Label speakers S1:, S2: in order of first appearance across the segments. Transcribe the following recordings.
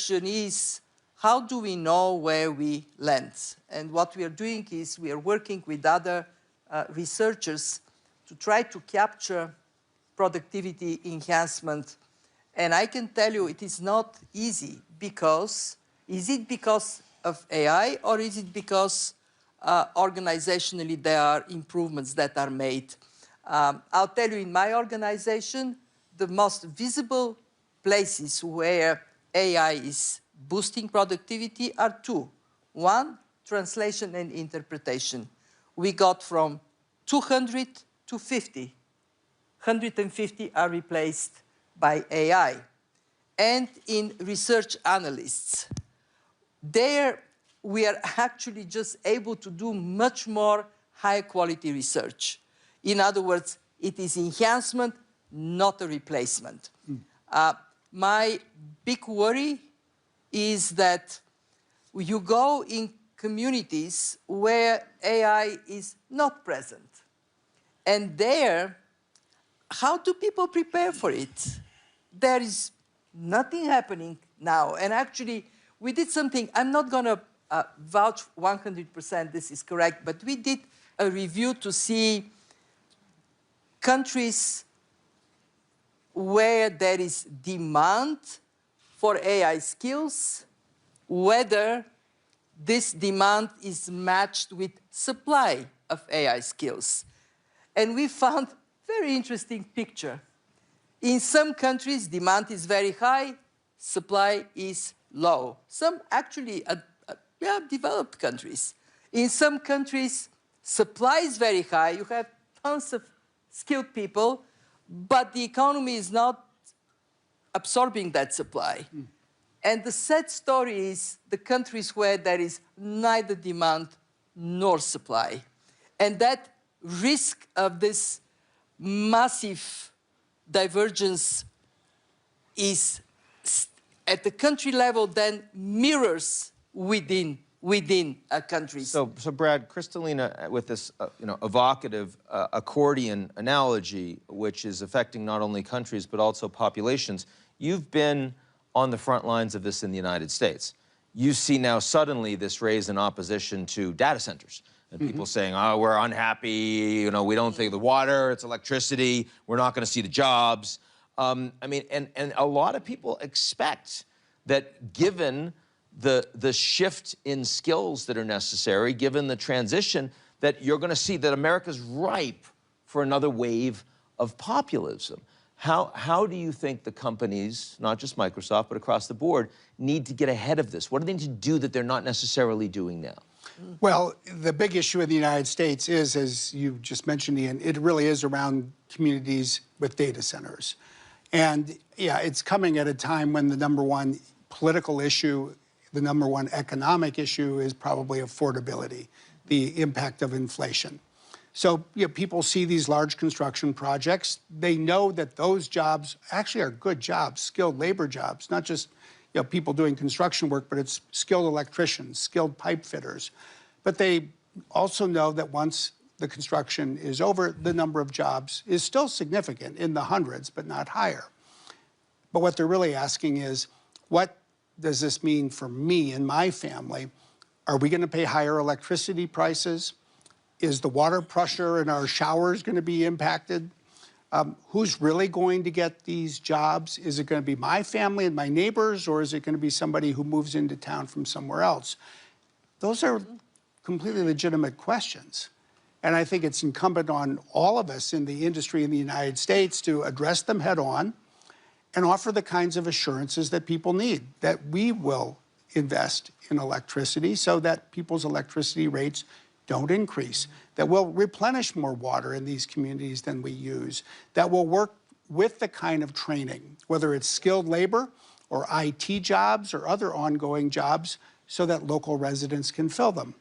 S1: question is, how do we know where we land? And what we are doing is we are working with other researchers to try to capture productivity enhancement. And I can tell you it is not easy because, is it because of AI or is it because organizationally there are improvements that are made? I'll tell you, in my organization, the most visible places where AI is boosting productivity are two. One, translation and interpretation. We got from 200 to 50. 150 are replaced by AI. And in research analysts, there we are actually just able to do much more high quality research. In other words, it is enhancement, not a replacement. My big worry is that you go in communities where AI is not present. And there, how do people prepare for it? There is nothing happening now. And actually, we did something. I'm not going to vouch 100% this is correct, but we did a review to see countries where there is demand for AI skills, whether this demand is matched with supply of AI skills. And we found a very interesting picture. In some countries, demand is very high, supply is low. Some actually developed countries. In some countries, supply is very high. You have tons of skilled people, but the economy is not absorbing that supply. And the sad story is the countries where there is neither demand nor supply. And that risk of this massive divergence is at the country level then mirrors within countries.
S2: So Brad, Kristalina, with this evocative accordion analogy, which is affecting not only countries but also populations, you've been on the front lines of this in the United States. You see now suddenly this raise in opposition to data centers. And people saying, oh, we're unhappy, we don't think the water, it's electricity, we're not going to see the jobs. I mean, and a lot of people expect that given the shift in skills that are necessary, given the transition, that you're going to see that America's ripe for another wave of populism. How do you think the companies, not just Microsoft, but across the board, need to get ahead of this? What do they need to do that they're not necessarily doing now?
S3: Well, the big issue in the United States is, as you just mentioned, Ian, it really is around communities with data centers. And yeah, it's coming at a time when the #1 political issue, the #1 economic issue is probably affordability, the impact of inflation. So people see these large construction projects. They know that those jobs actually are good jobs, skilled labor jobs, not just people doing construction work, but it's skilled electricians, skilled pipe fitters. But they also know that once the construction is over, the number of jobs is still significant, in the hundreds, but not higher. But what they're really asking is, what does this mean for me and my family? Are we going to pay higher electricity prices? Is the water pressure in our showers going to be impacted? Who's really going to get these jobs? Is it going to be my family and my neighbors, or is it going to be somebody who moves into town from somewhere else? Those are completely legitimate questions. And I think it's incumbent on all of us in the industry in the United States to address them head on and offer the kinds of assurances that people need, that we will invest in electricity so that people's electricity rates don't increase, that we'll replenish more water in these communities than we use, that will work with the kind of training, whether it's skilled labor or IT jobs or other ongoing jobs, so that local residents can fill them.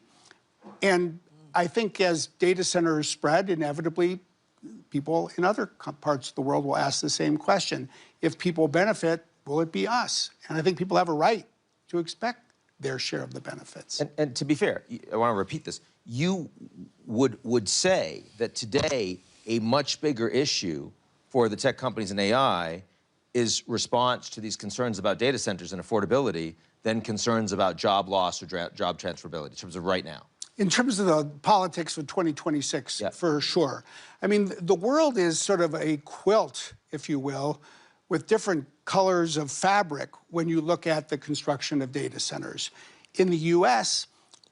S3: And I think as data centers spread, inevitably, people in other parts of the world will ask the same question. If people benefit, will it be us? And I think people have a right to expect their share of the benefits.
S2: And to be fair, I want to repeat this. You would say that today a much bigger issue for the tech companies in AI is response to these concerns about data centers and affordability than concerns about job loss or job transferability in terms of right now?
S3: In terms of the politics of 2026,
S2: Yeah.
S3: for sure. I mean, the world is sort of a quilt, if you will, with different colors of fabric when you look at the construction of data centers. In the US,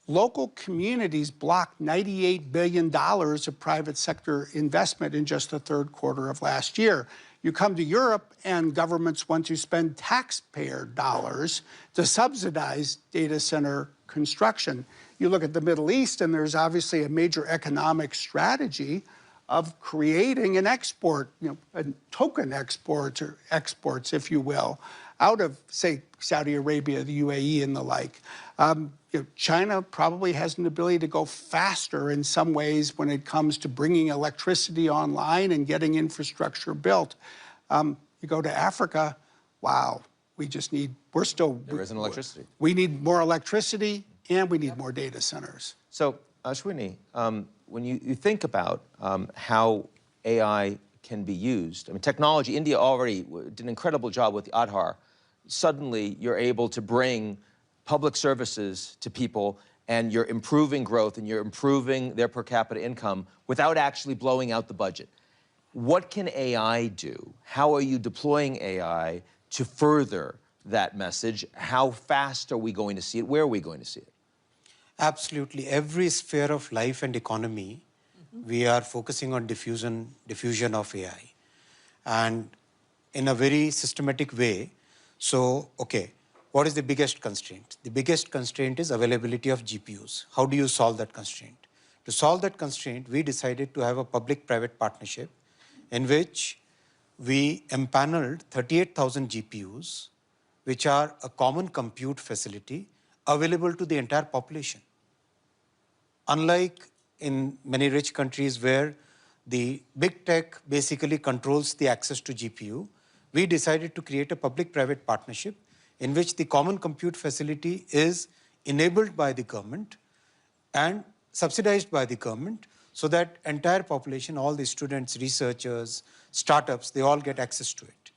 S3: local communities blocked $98 billion of private sector investment in just the third quarter of last year. You come to Europe and governments want to spend taxpayer dollars to subsidize data center construction. You look at the Middle East and there's obviously a major economic strategy of creating an export, a token export or exports, if you will, out of, say, Saudi Arabia, the UAE, and the like. China probably has an ability to go faster in some ways when it comes to bringing electricity online and getting infrastructure built. You go to Africa, wow, we just need,
S2: There isn't electricity.
S3: We need more electricity and we need more data centers.
S2: So, Ashwini, when you think about how AI can be used, I mean, technology, India already did an incredible job with the Aadhaar. Suddenly, you're able to bring public services to people and you're improving growth and you're improving their per capita income without actually blowing out the budget. What can AI do? How are you deploying AI to further that message? How fast are we going to see it? Where are we going to see it?
S4: Absolutely. Every sphere of life and economy, we are focusing on diffusion of AI. And in a very systematic way. So, okay, what is the biggest constraint? The biggest constraint is availability of GPUs. How do you solve that constraint? To solve that constraint, we decided to have a public-private partnership in which we empaneled 38,000 GPUs, which are a common compute facility available to the entire population. Unlike in many rich countries where the big tech basically controls the access to GPU, we decided to create a public-private partnership in which the common compute facility is enabled by the government and subsidized by the government so that entire population, all the students, researchers, startups, they all get access to it.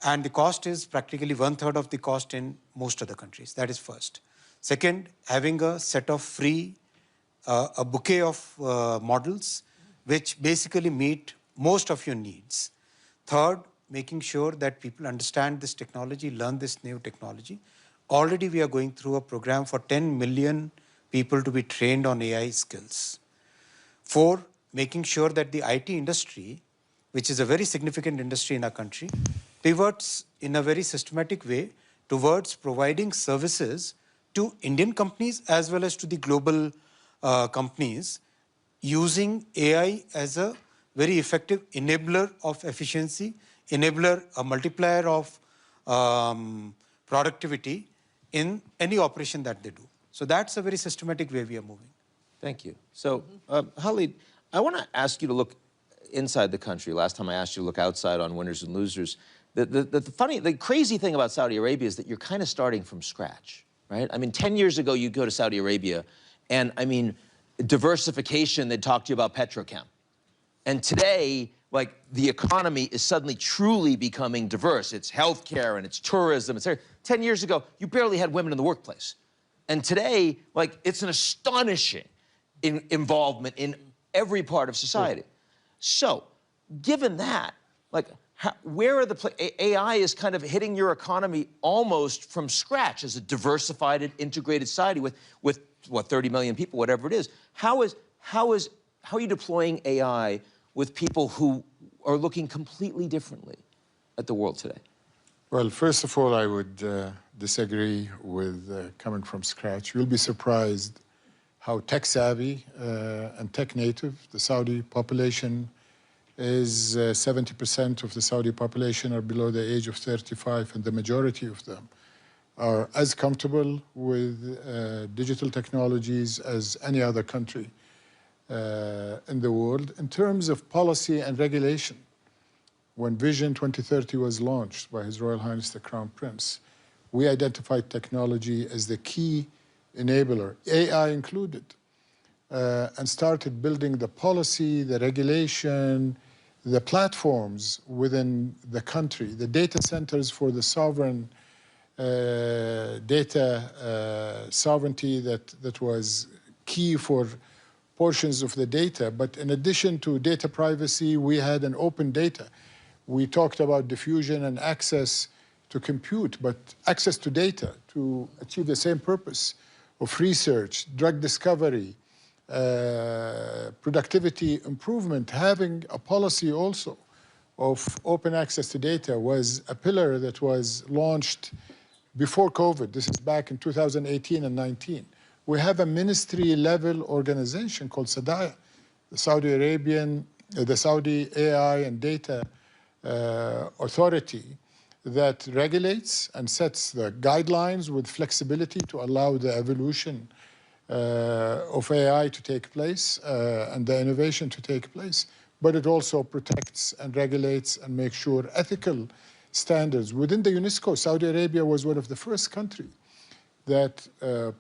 S4: And the cost is practically 1/3 of the cost in most other countries. That is first. Second, having a set of free, a bouquet of models which basically meet most of your needs. Third, making sure that people understand this technology, learn this new technology. Already we are going through a program for 10 million people to be trained on AI skills. Four, making sure that the IT industry, which is a very significant industry in our country, pivots in a very systematic way towards providing services to Indian companies as well as to the global companies, using AI as a very effective enabler of efficiency, enabler, a multiplier of productivity in any operation that they do. So that's a very systematic way we are moving.
S2: Thank you. So, Khalid, I want to ask you to look inside the country. Last time I asked you to look outside on winners and losers. The crazy thing about Saudi Arabia is that you're kind of starting from scratch, right? I mean, 10 years ago, you go to Saudi Arabia, and I mean, diversification, they'd talk to you about petrochem. And today, like, the economy is suddenly truly becoming diverse. It's healthcare and it's tourism. It's 10 years ago, you barely had women in the workplace. And today, like, it's an astonishing involvement in every part of society. So, given that, like, where are AI is kind of hitting your economy almost from scratch as a diversified and integrated society with what, 30 million people, whatever it is. How are you deploying AI with people who are looking completely differently at the world today?
S5: Well, first of all, I would disagree with coming from scratch. You'll be surprised how tech-savvy and tech-native the Saudi population is. 70% of the Saudi population are below the age of 35, and the majority of them are as comfortable with digital technologies as any other country in the world. In terms of policy and regulation, when Vision 2030 was launched by His Royal Highness the Crown Prince, we identified technology as the key enabler, AI included, and started building the policy, the regulation, the platforms within the country, the data centers for the sovereign data sovereignty that was key for portions of the data. But in addition to data privacy, we had an open data. We talked about diffusion and access to compute, but access to data to achieve the same purpose of research, drug discovery, productivity improvement. Having a policy also of open access to data was a pillar that was launched before COVID. This is back in 2018 and 19. We have a ministry-level organization called SADAIA, the Saudi AI and Data Authority, that regulates and sets the guidelines with flexibility to allow the evolution of AI to take place and the innovation to take place. But it also protects and regulates and makes sure ethical standards. Within the UNESCO, Saudi Arabia was one of the first countries that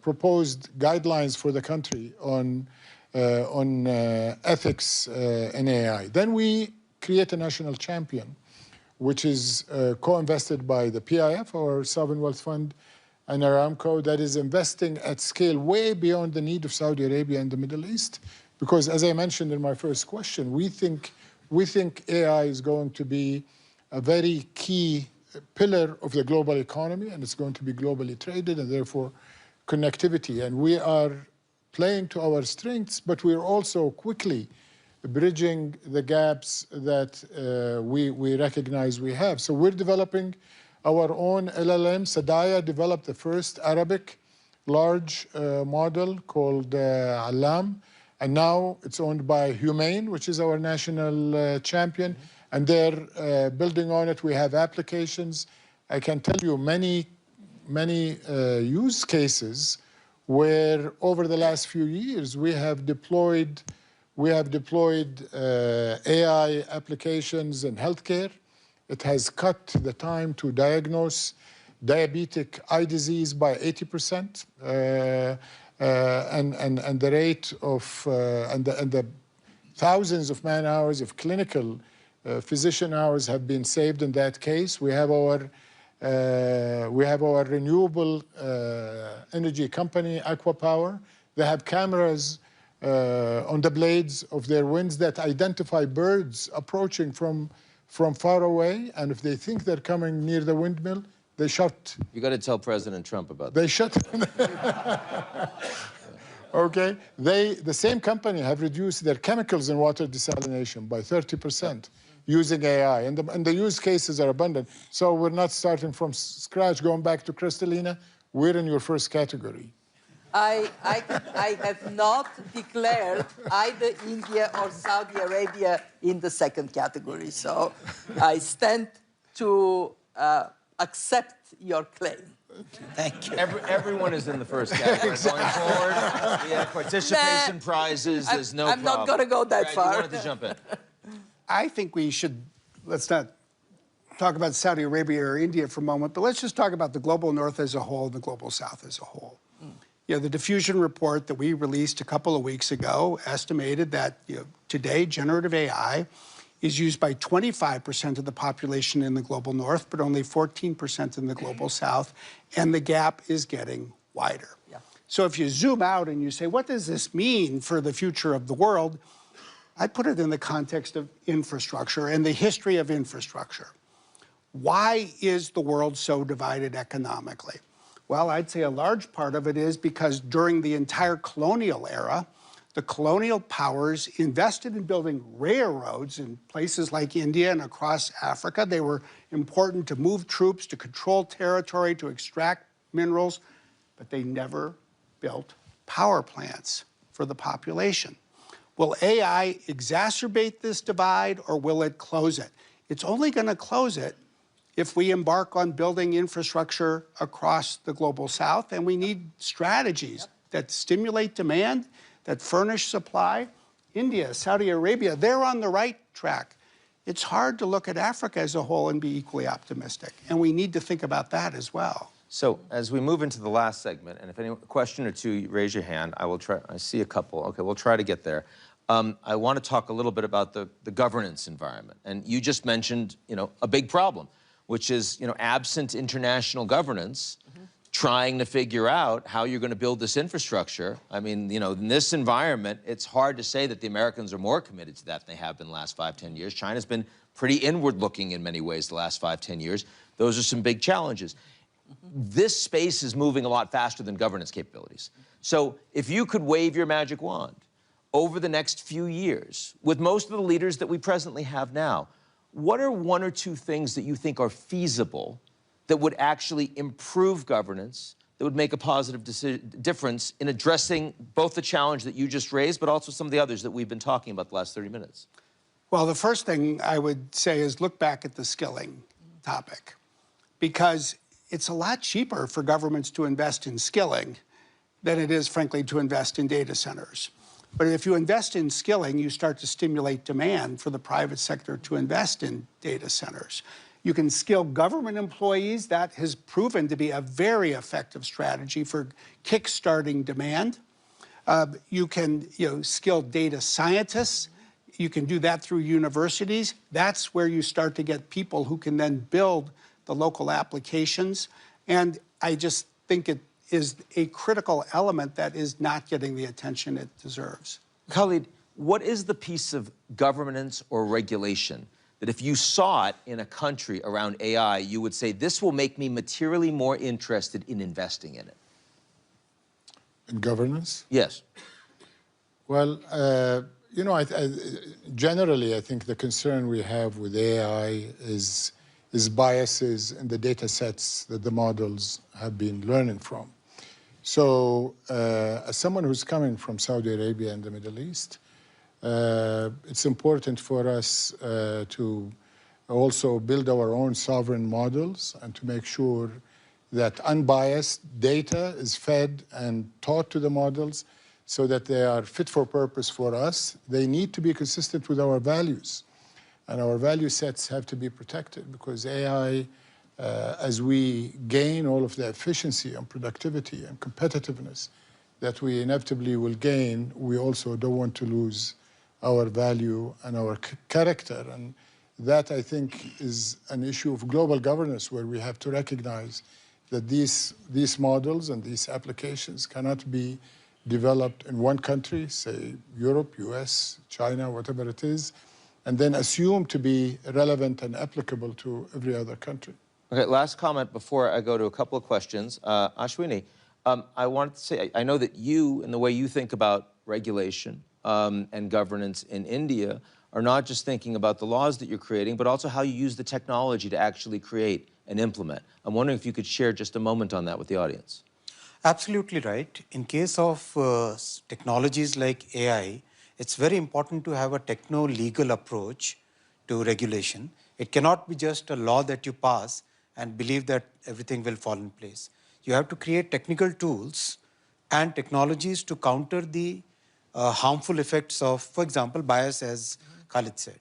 S5: proposed guidelines for the country on ethics in AI. Then we create a national champion, which is co-invested by the PIF, our Sovereign Wealth Fund, and Aramco, that is investing at scale way beyond the need of Saudi Arabia and the Middle East. Because as I mentioned in my first question, we think AI is going to be a very key pillar of the global economy, and it's going to be globally traded, and therefore connectivity. And we are playing to our strengths, but we're also quickly bridging the gaps that we recognize we have. So we're developing our own LLM. SADAIA developed the first Arabic large model called Alam, and now it's owned by Humane, which is our national champion, and they're building on it. We have applications. I can tell you many use cases where over the last few years we have deployed AI applications in healthcare. It has cut the time to diagnose diabetic eye disease by 80%, and the rate of and the thousands of man hours of clinical physician hours have been saved in that case. We have our renewable energy company, Aqua Power. They have cameras on the blades of their winds that identify birds approaching from far away, and if they think they're coming near the windmill, they shut.
S2: You got to tell President Trump about that.
S5: They shut. Okay, the same company have reduced their chemicals in water desalination by 30% using AI, and the use cases are abundant. So we're not starting from scratch. Going back to Kristalina, we're in your first category.
S1: I have not declared either India or Saudi Arabia in the second category, so I stand to accept your claim.
S4: Thank you.
S2: Everyone is in the first category. Going forward, we have participation prizes. There's no problem.
S1: I'm not going to go that far.
S2: You wanted to jump in.
S3: I think we should, let's not talk about Saudi Arabia or India for a moment, but let's just talk about the global north as a whole and the global south as a whole. You know, the diffusion report that we released a couple of weeks ago estimated that today generative AI is used by 25% of the population in the global north, but only 14% in the global south, and the gap is getting wider. Yeah. So if you zoom out and you say, what does this mean for the future of the world? I put it in the context of infrastructure and the history of infrastructure. Why is the world so divided economically? Well, I'd say a large part of it is because during the entire colonial era, the colonial powers invested in building railroads in places like India and across Africa. They were important to move troops, to control territory, to extract minerals, but they never built power plants for the population. Will AI exacerbate this divide, or will it close it? It's only going to close it if we embark on building infrastructure across the global south, and we need strategies that stimulate demand, that furnish supply. India, Saudi Arabia, they're on the right track. It's hard to look at Africa as a whole and be equally optimistic, and we need to think about that as well.
S2: So as we move into the last segment, and if any question or two, raise your hand. I will try. I see a couple. Okay, we'll try to get there. I want to talk a little bit about the governance environment. And you just mentioned, a big problem, which is, absent international governance, trying to figure out how you're going to build this infrastructure. I mean, in this environment, it's hard to say that the Americans are more committed to that than they have been the last 5, 10 years. China's been pretty inward-looking in many ways the last 5, 10 years. Those are some big challenges. This space is moving a lot faster than governance capabilities. So if you could wave your magic wand over the next few years, with most of the leaders that we presently have now, what are 1 or 2 things that you think are feasible that would actually improve governance, that would make a positive difference in addressing both the challenge that you just raised, but also some of the others that we've been talking about the last 30 minutes?
S3: Well, the first thing I would say is look back at the skilling topic, because it's a lot cheaper for governments to invest in skilling than it is, frankly, to invest in data centers. But if you invest in skilling, you start to stimulate demand for the private sector to invest in data centers. You can skill government employees. That has proven to be a very effective strategy for kickstarting demand. You can skill data scientists. You can do that through universities. That's where you start to get people who can then build the local applications. And I just think it is a critical element that is not getting the attention it deserves.
S2: Khalid, what is the piece of governance or regulation that if you saw it in a country around AI, you would say, this will make me materially more interested in investing in it?
S5: In governance?
S2: Yes.
S5: Well, generally, I think the concern we have with AI is biases in the data sets that the models have been learning from. So as someone who's coming from Saudi Arabia and the Middle East, it's important for us to also build our own sovereign models and to make sure that unbiased data is fed and taught to the models so that they are fit for purpose for us. They need to be consistent with our values. And our value sets have to be protected, because AI, as we gain all of the efficiency and productivity and competitiveness that we inevitably will gain, we also don't want to lose our value and our character. And that, I think, is an issue of global governance, where we have to recognize that these models and these applications cannot be developed in one country, say Europe, US, China, whatever it is, and then assume to be relevant and applicable to every other country.
S2: Okay, last comment before I go to a couple of questions. Ashwini, I wanted to say, I know that you, and the way you think about regulation and governance in India, are not just thinking about the laws that you're creating, but also how you use the technology to actually create and implement. I'm wondering if you could share just a moment on that with the audience.
S4: Absolutely right. In case of technologies like AI, it's very important to have a techno-legal approach to regulation. It cannot be just a law that you pass and believe that everything will fall in place. You have to create technical tools and technologies to counter the harmful effects of, for example, bias, as Khalid said.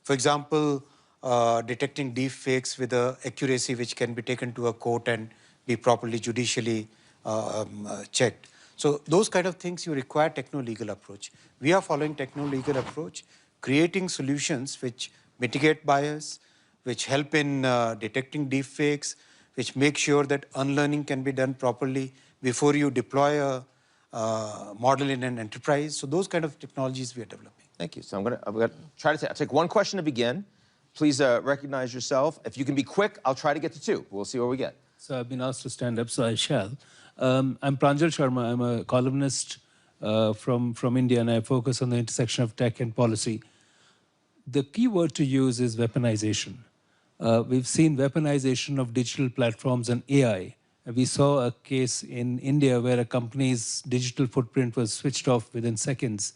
S4: For example, detecting deep fakes with an accuracy which can be taken to a court and be properly judicially checked. So those kind of things, you require techno-legal approach. We are following techno-legal approach, creating solutions which mitigate bias, which help in detecting deep fakes, which make sure that unlearning can be done properly before you deploy a model in an enterprise. So those kind of technologies we are developing.
S2: Thank you. So I'm gonna try to take one question to begin. Please recognize yourself. If you can be quick, I'll try to get to 2. We'll see where we get.
S6: So I've been asked to stand up, so I shall. I'm Pranjal Sharma. I'm a columnist from India, and I focus on the intersection of tech and policy. The key word to use is weaponization. We've seen weaponization of digital platforms and AI. We saw a case in India where a company's digital footprint was switched off within seconds.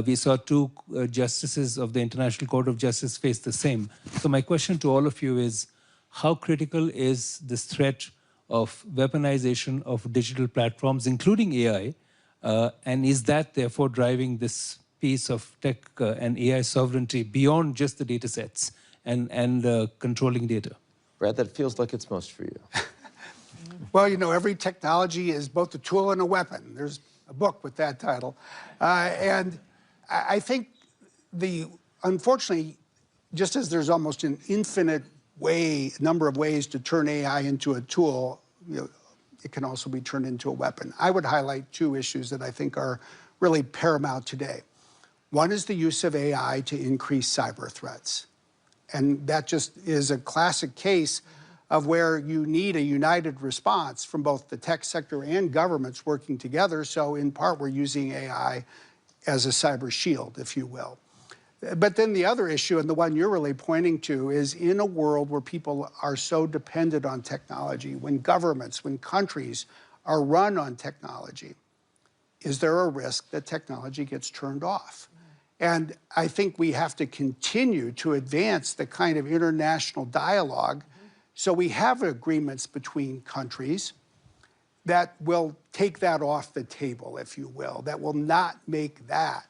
S6: We saw 2 justices of the International Court of Justice face the same. So my question to all of you is, how critical is this threat of weaponization of digital platforms, including AI, and is that therefore driving this piece of tech and AI sovereignty beyond just the data sets and controlling data?
S2: Brad, that feels like it's most for you.
S3: Well, every technology is both a tool and a weapon. There's a book with that title. And I think unfortunately, just as there's almost an infinite number of ways to turn AI into a tool, it can also be turned into a weapon. I would highlight two issues that I think are really paramount today. One is the use of AI to increase cyber threats. And that just is a classic case of where you need a united response from both the tech sector and governments working together. So in part, we're using AI as a cyber shield, if you will. But then the other issue, and the one you're really pointing to, is in a world where people are so dependent on technology, when governments, when countries are run on technology, is there a risk that technology gets turned off? And I think we have to continue to advance the kind of international dialogue so we have agreements between countries that will take that off the table, if you will, that will not make that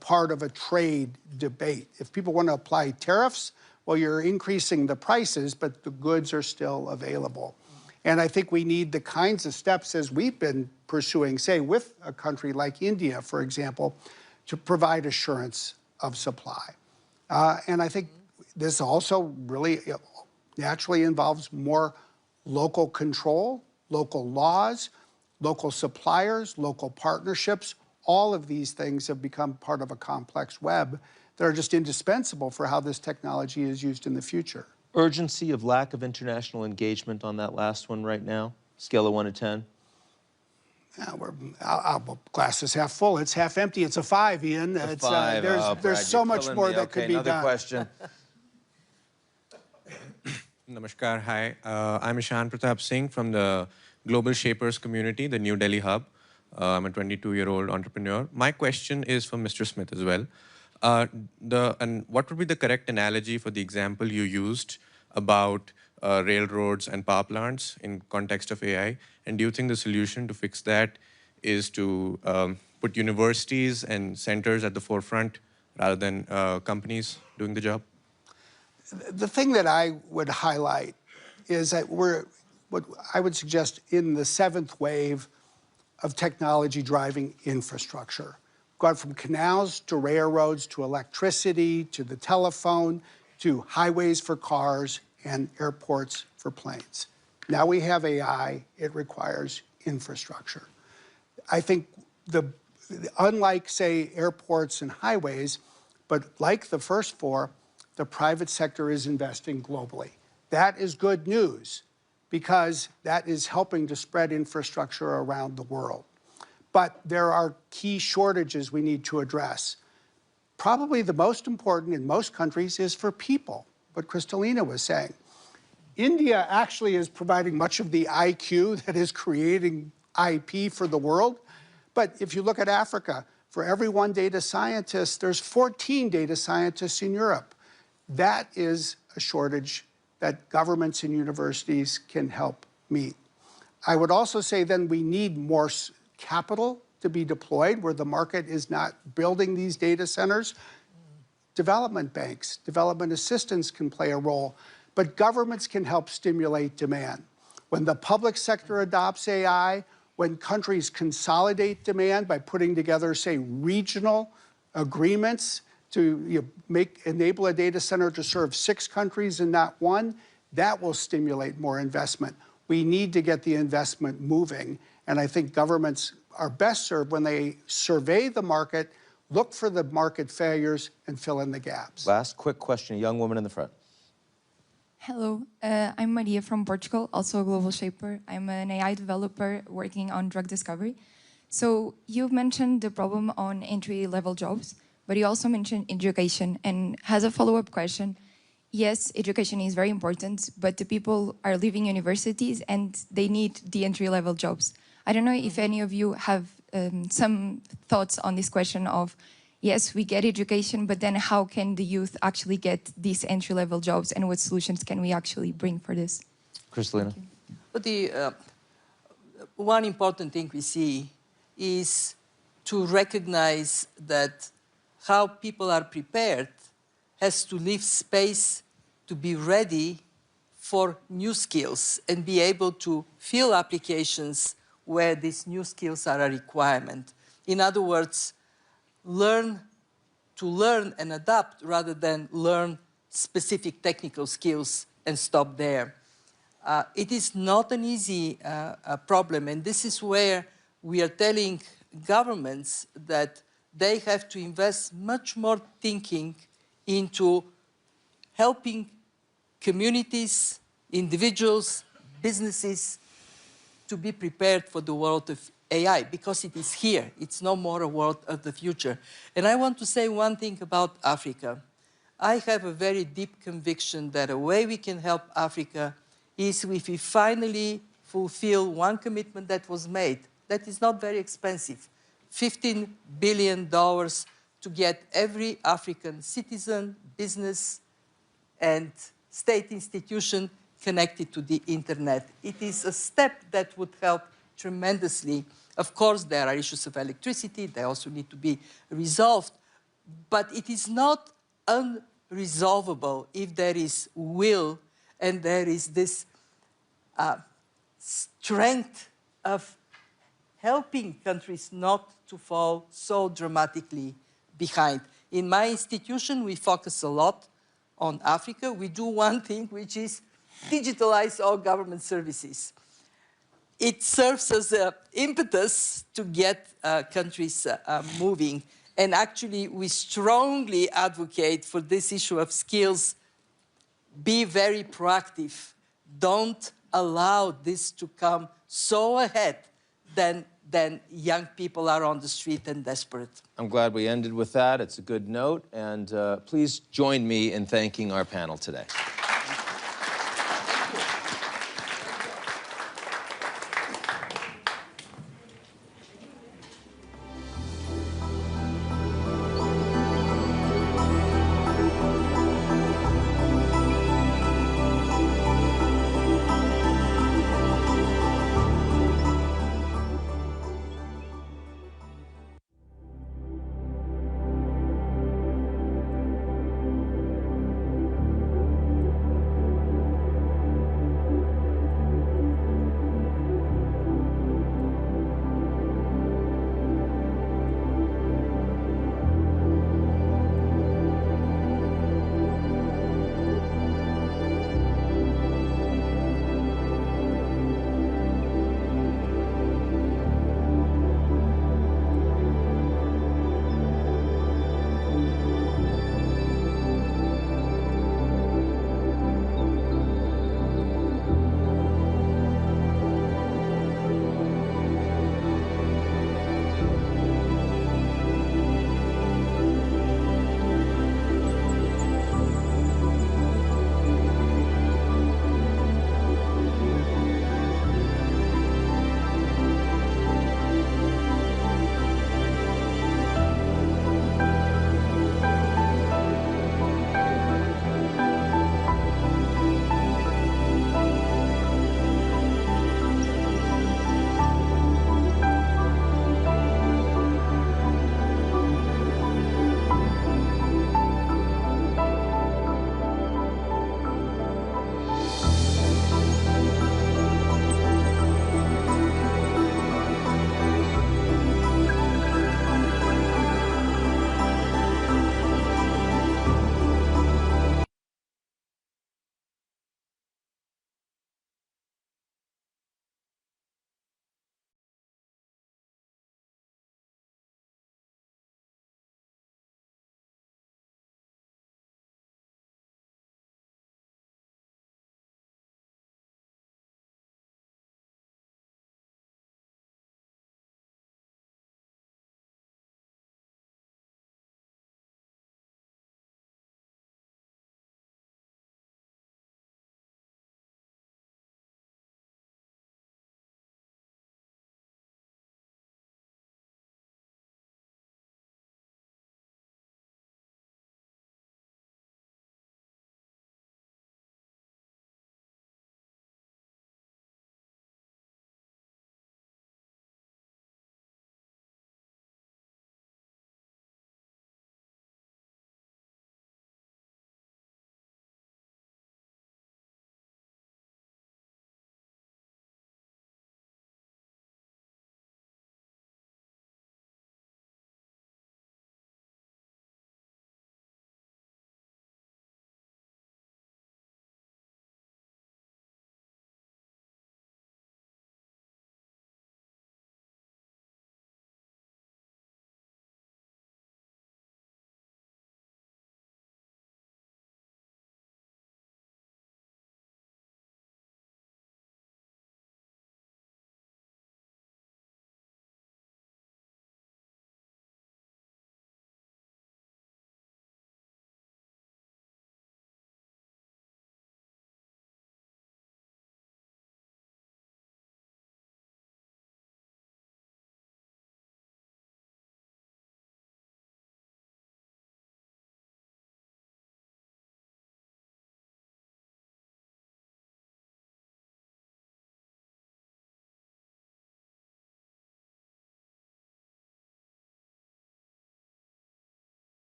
S3: part of a trade debate. If people want to apply tariffs, well, you're increasing the prices, but the goods are still available. And I think we need the kinds of steps as we've been pursuing, say, with a country like India, for example, to provide assurance of supply. And I think this also really naturally involves more local control, local laws, local suppliers, local partnerships. All of these things have become part of a complex web that are just indispensable for how this technology is used in the future.
S2: Urgency of lack of international engagement on that last one right now? Scale of 1 to 10?
S3: Glass is half full. It's half empty. It's a 5, Ian.
S2: It's 5.
S3: There's
S2: Brad,
S3: so much more that could be
S2: another
S3: done.
S2: Question.
S7: Namaskar. Hi. I'm Ishan Pratap Singh from the Global Shapers community, the New Delhi hub. I'm a 22-year-old entrepreneur. My question is for Mr. Smith as well. And what would be the correct analogy for the example you used about railroads and power plants in context of AI? And do you think the solution to fix that is to put universities and centers at the forefront rather than companies doing the job?
S3: The thing that I would highlight is that what I would suggest in the 7th wave of technology driving infrastructure. Gone from canals to railroads to electricity to the telephone to highways for cars and airports for planes. Now we have AI, it requires infrastructure. I think unlike, say, airports and highways, but like the first 4, the private sector is investing globally. That is good news because that is helping to spread infrastructure around the world. But there are key shortages we need to address. Probably the most important in most countries is for people, what Kristalina was saying. India actually is providing much of the IQ that is creating IP for the world. But if you look at Africa, for every 1 data scientist, there's 14 data scientists in Europe. That is a shortage that governments and universities can help meet. I would also say then we need more capital to be deployed where the market is not building these data centers. Development banks, development assistance can play a role, but governments can help stimulate demand. When the public sector adopts AI, when countries consolidate demand by putting together, say, regional agreements to enable a data center to serve 6 countries and not 1, that will stimulate more investment. We need to get the investment moving, and I think governments are best served when they survey the market, look for the market failures, and fill in the gaps.
S2: Last quick question, a young woman in the front.
S8: Hello, I'm Maria from Portugal, also a global shaper. I'm an AI developer working on drug discovery. So you've mentioned the problem on entry-level jobs, but you also mentioned education. And as a follow-up question, yes, education is very important, but the people are leaving universities and they need the entry-level jobs. I don't know if any of you have some thoughts on this question of, yes, we get education, but then how can the youth actually get these entry-level jobs and what solutions can we actually bring for this?
S2: Kristalina?
S1: But one important thing we see is to recognize that how people are prepared has to leave space to be ready for new skills and be able to fill applications where these new skills are a requirement. In other words, learn to learn and adapt rather than learn specific technical skills and stop there. It is not an easy problem, and this is where we are telling governments that they have to invest much more thinking into helping communities, individuals, businesses to be prepared for the world of AI, because it is here. It's no more a world of the future. And I want to say one thing about Africa. I have a very deep conviction that a way we can help Africa is if we finally fulfill one commitment that was made. That is not very expensive. $15 billion to get every African citizen, business, and state institution connected to the internet. It is a step that would help tremendously. Of course, there are issues of electricity. They also need to be resolved. But it is not unresolvable if there is will and there is this strength of helping countries not to fall so dramatically behind. In my institution, we focus a lot on Africa. We do one thing, which is digitalize all government services. It serves as an impetus to get countries moving. And actually, we strongly advocate for this issue of skills. Be very proactive. Don't allow this to come so ahead than young people are on the street and desperate.
S2: I'm glad we ended with that. It's a good note. And please join me in thanking our panel today.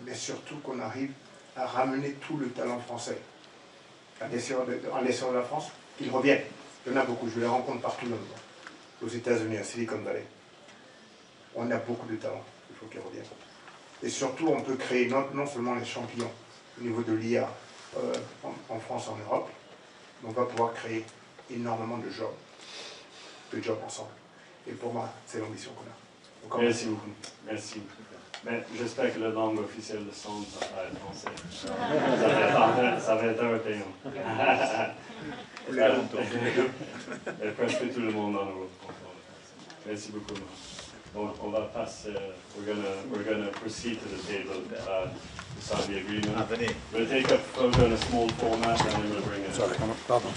S9: mais surtout qu'on arrive à ramener tout le talent français. En laissant la France, qu'ils reviennent. Il y en a beaucoup, je les rencontre partout dans le monde. Aux États-Unis, à Silicon Valley. On a beaucoup de talent, il faut qu'ils reviennent. Et surtout, on peut créer non seulement les champions au niveau de l'IA en France, en Europe, mais on va pouvoir créer énormément de jobs ensemble. Et pour moi, c'est l'ambition qu'on a. Donc,
S10: merci beaucoup. Merci. Mais j'espère que la langue officielle de son, ça va être français. Ça va être européen. Et presque tout le monde en Europe. Merci beaucoup. On va passer. We're gonna proceed to the table to sign the agreement. We'll take a photo in a small format and then we'll bring it.
S4: Sorry, pardon.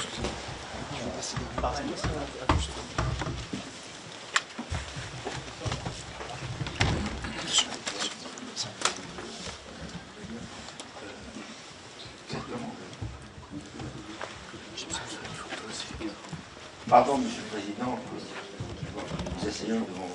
S11: Pardon, Monsieur le Président, nous essayons de vous...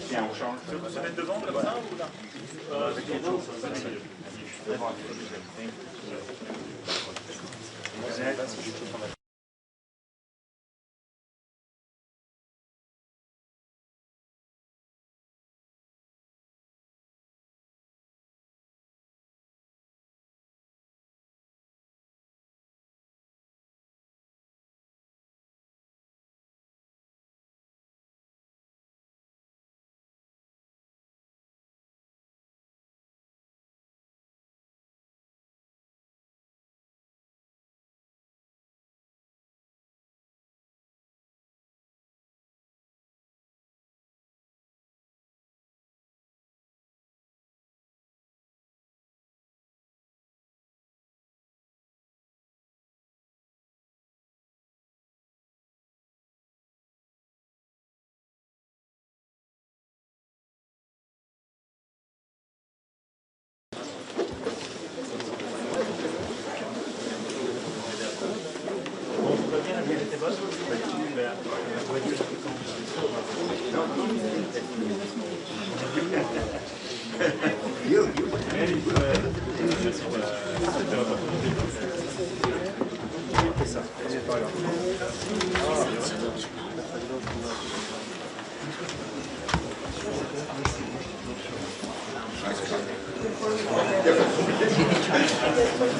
S11: Tiens, on change. Vous se mettre devant comme ça ou là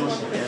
S11: Gracias.